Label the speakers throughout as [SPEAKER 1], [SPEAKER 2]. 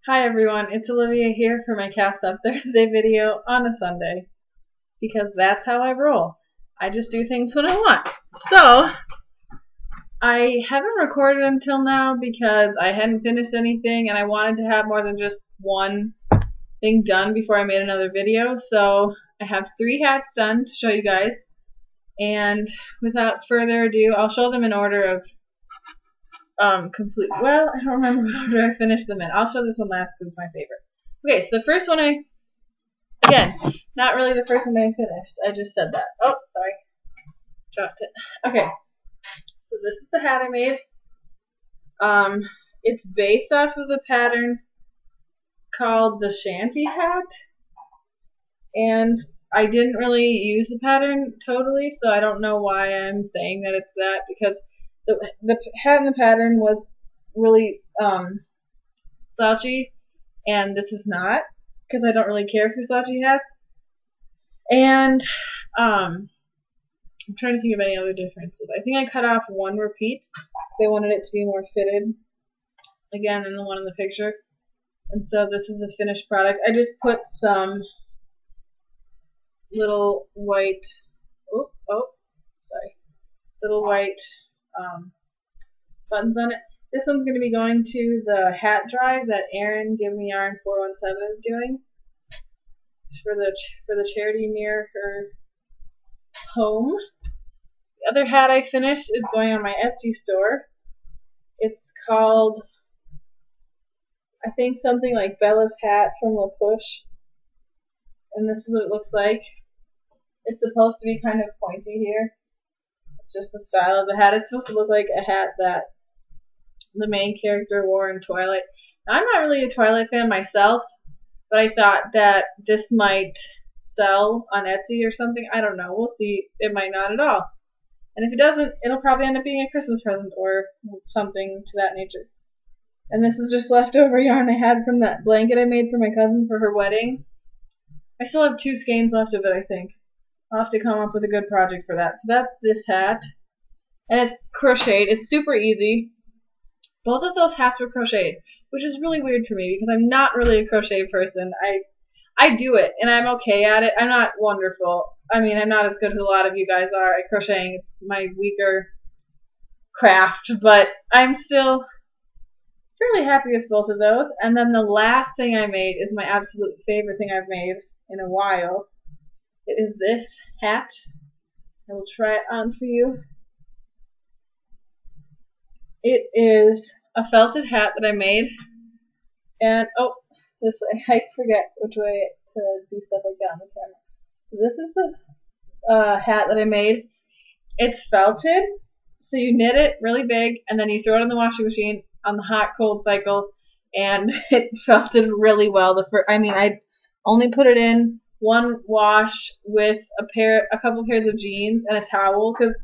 [SPEAKER 1] Hi everyone, it's Olivia here for my Cast Up Thursday video on a Sunday, because that's how I roll. I just do things when I want. So, I haven't recorded until now because I hadn't finished anything and I wanted to have more than just one thing done before I made another video. So, I have 3 hats done to show you guys, and without further ado, I'll show them in order of complete. Well, I don't remember what order I finished them in. I'll show this one last because it's my favorite. Okay, so the first one again, not really the first one I finished. I just said that. Oh, sorry. Dropped it. Okay, so this is the hat I made. It's based off of the pattern called the shanty hat. And I didn't really use the pattern totally, so I don't know why I'm saying that it's that, because the hat in the pattern was really slouchy, and this is not, because I don't really care for slouchy hats. And I'm trying to think of any other differences. I think I cut off one repeat because I wanted it to be more fitted again than the one in the picture. And so this is the finished product. I just put some little white little white buttons on it. This one's going to be going to the hat drive that Erin Give Me Yarn 417 is doing for the charity near her home. The other hat I finished is going on my Etsy store. It's called, I think, something like Bella's Hat from La Push, and this is what it looks like. It's supposed to be kind of pointy here. It's just the style of the hat. It's supposed to look like a hat that the main character wore in Twilight. Now, I'm not really a Twilight fan myself, but I thought that this might sell on Etsy or something. I don't know. We'll see. It might not at all. And if it doesn't, it'll probably end up being a Christmas present or something to that nature. And this is just leftover yarn I had from that blanket I made for my cousin for her wedding. I still have 2 skeins left of it, I think. I'll have to come up with a good project for that. So that's this hat. And it's crocheted. It's super easy. Both of those hats were crocheted, which is really weird for me because I'm not really a crochet person. I do it, and I'm okay at it. I'm not wonderful. I mean, I'm not as good as a lot of you guys are at crocheting. It's my weaker craft, but I'm still fairly happy with both of those. And then the last thing I made is my absolute favorite thing I've made in a while. It is this hat. I will try it on for you. It is a felted hat that I made, and I forget which way to do stuff like that on the camera. So this is the hat that I made. It's felted, so you knit it really big, and then you throw it in the washing machine on the hot-cold cycle, and it felted really well. I only put it in one wash with a couple pairs of jeans and a towel, because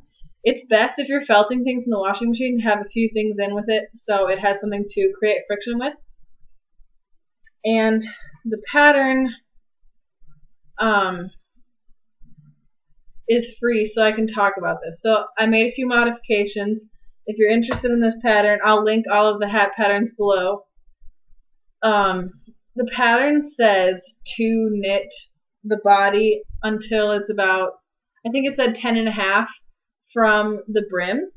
[SPEAKER 1] it's best if you're felting things in the washing machine to have a few things in with it so it has something to create friction with. And the pattern is free, so I can talk about this. So I made a few modifications. If you're interested in this pattern, I'll link all of the hat patterns below. The pattern says to knit the body until it's about, I think it said 10.5 from the brim,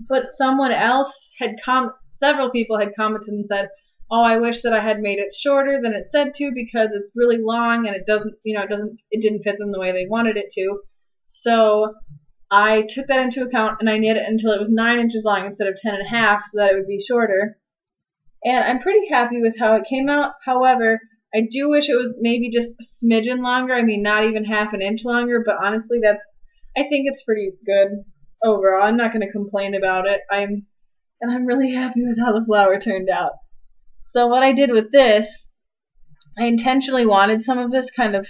[SPEAKER 1] but someone else several people had commented and said, oh, I wish that I had made it shorter than it said to, because it's really long and it didn't fit them the way they wanted it to. So I took that into account and I knit it until it was 9 inches long instead of 10.5, so that it would be shorter. And I'm pretty happy with how it came out. However, I do wish it was maybe just a smidgen longer. I mean, not even half an inch longer, but honestly, I think it's pretty good overall. I'm not going to complain about it. I'm really happy with how the flower turned out. So what I did with this, I intentionally wanted some of this kind of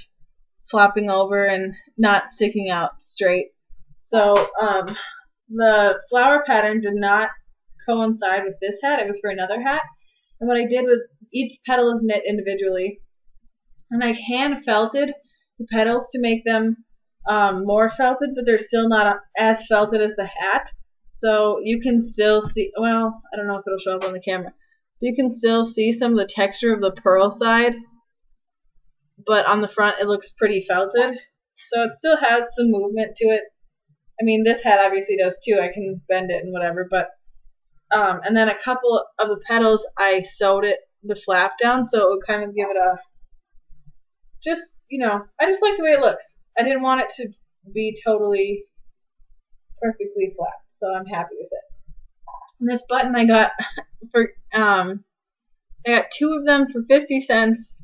[SPEAKER 1] flopping over and not sticking out straight. So the flower pattern did not coincide with this hat. It was for another hat. And what I did was each petal is knit individually, and I hand felted the petals to make them more felted, but they're still not as felted as the hat. So you can still see, well, I don't know if it'll show up on the camera, You can still see some of the texture of the pearl side, but on the front it looks pretty felted. So it still has some movement to it. I mean, this hat obviously does too. I can bend it and whatever, but and then a couple of the petals I sewed the flap down so it would kind of give it a just, I just like the way it looks. I didn't want it to be totally perfectly flat, so I'm happy with it. And this button I got for I got 2 of them for 50 cents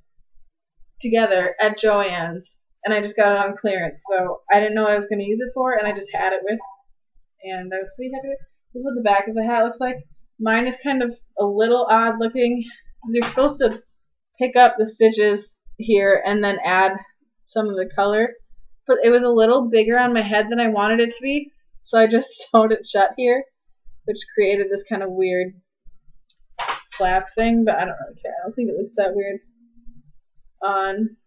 [SPEAKER 1] together at Joann's, and I just got it on clearance. So I didn't know what I was going to use it for, and I just had it with, and I was pretty happy with it. This is what the back of the hat looks like. Mine is kind of a little odd looking. You're supposed to pick up the stitches here and then add some of the color, but it was a little bigger on my head than I wanted it to be, so I just sewed it shut here, which created this kind of weird flap thing, but I don't really care. I don't think it looks that weird on.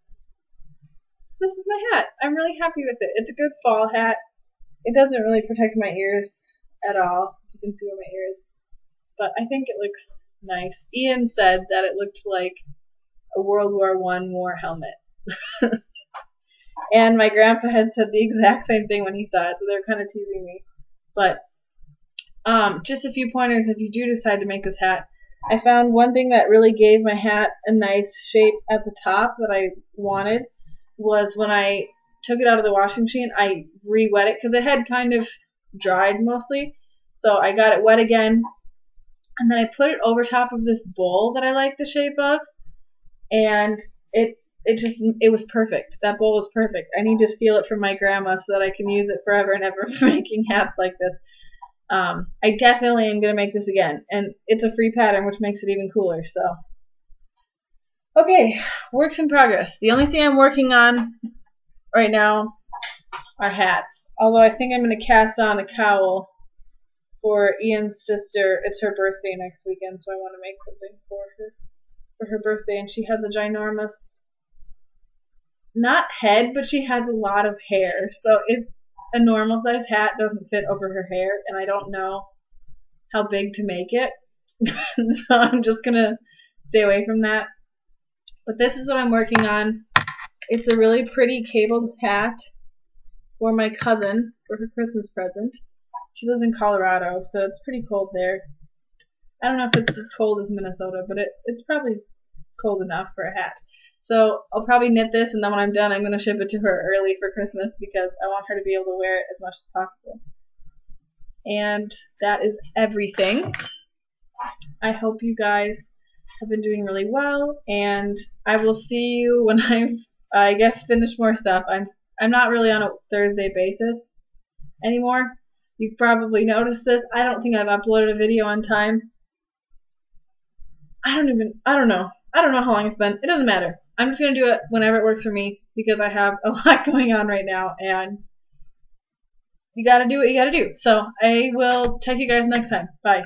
[SPEAKER 1] So this is my hat. I'm really happy with it. It's a good fall hat. It doesn't really protect my ears at all. You can see where my ear is, but I think it looks nice. Ian said that it looked like a World War I war helmet. And my grandpa had said the exact same thing when he saw it, so they were kind of teasing me. But just a few pointers if you do decide to make this hat. I found one thing that really gave my hat a nice shape at the top that I wanted was when I took it out of the washing machine, I re-wet it because it had kind of dried mostly. So I got it wet again, and then I put it over top of this bowl that I like the shape of, and it was perfect. That bowl was perfect. I need to steal it from my grandma so that I can use it forever and ever for making hats like this. I definitely am going to make this again, and it's a free pattern, which makes it even cooler. So, okay, works in progress. The only thing I'm working on right now are hats, although I think I'm going to cast on a cowl for Ian's sister. It's her birthday next weekend, so I want to make something for her birthday, and she has a ginormous, not head, but she has a lot of hair, so a normal size hat doesn't fit over her hair, and I don't know how big to make it, so I'm just gonna stay away from that. But this is what I'm working on. It's a really pretty cabled hat for my cousin for her Christmas present. She lives in Colorado, so it's pretty cold there. I don't know if it's as cold as Minnesota, but it's probably cold enough for a hat. So I'll probably knit this, and then when I'm done, I'm going to ship it to her early for Christmas because I want her to be able to wear it as much as possible. And that is everything. I hope you guys have been doing really well, and I will see you when I guess, finish more stuff. I'm not really on a Thursday basis anymore. You've probably noticed this. I don't think I've uploaded a video on time. I don't know how long it's been. It doesn't matter. I'm just going to do it whenever it works for me because I have a lot going on right now, and you got to do what you got to do. So I will check you guys next time. Bye.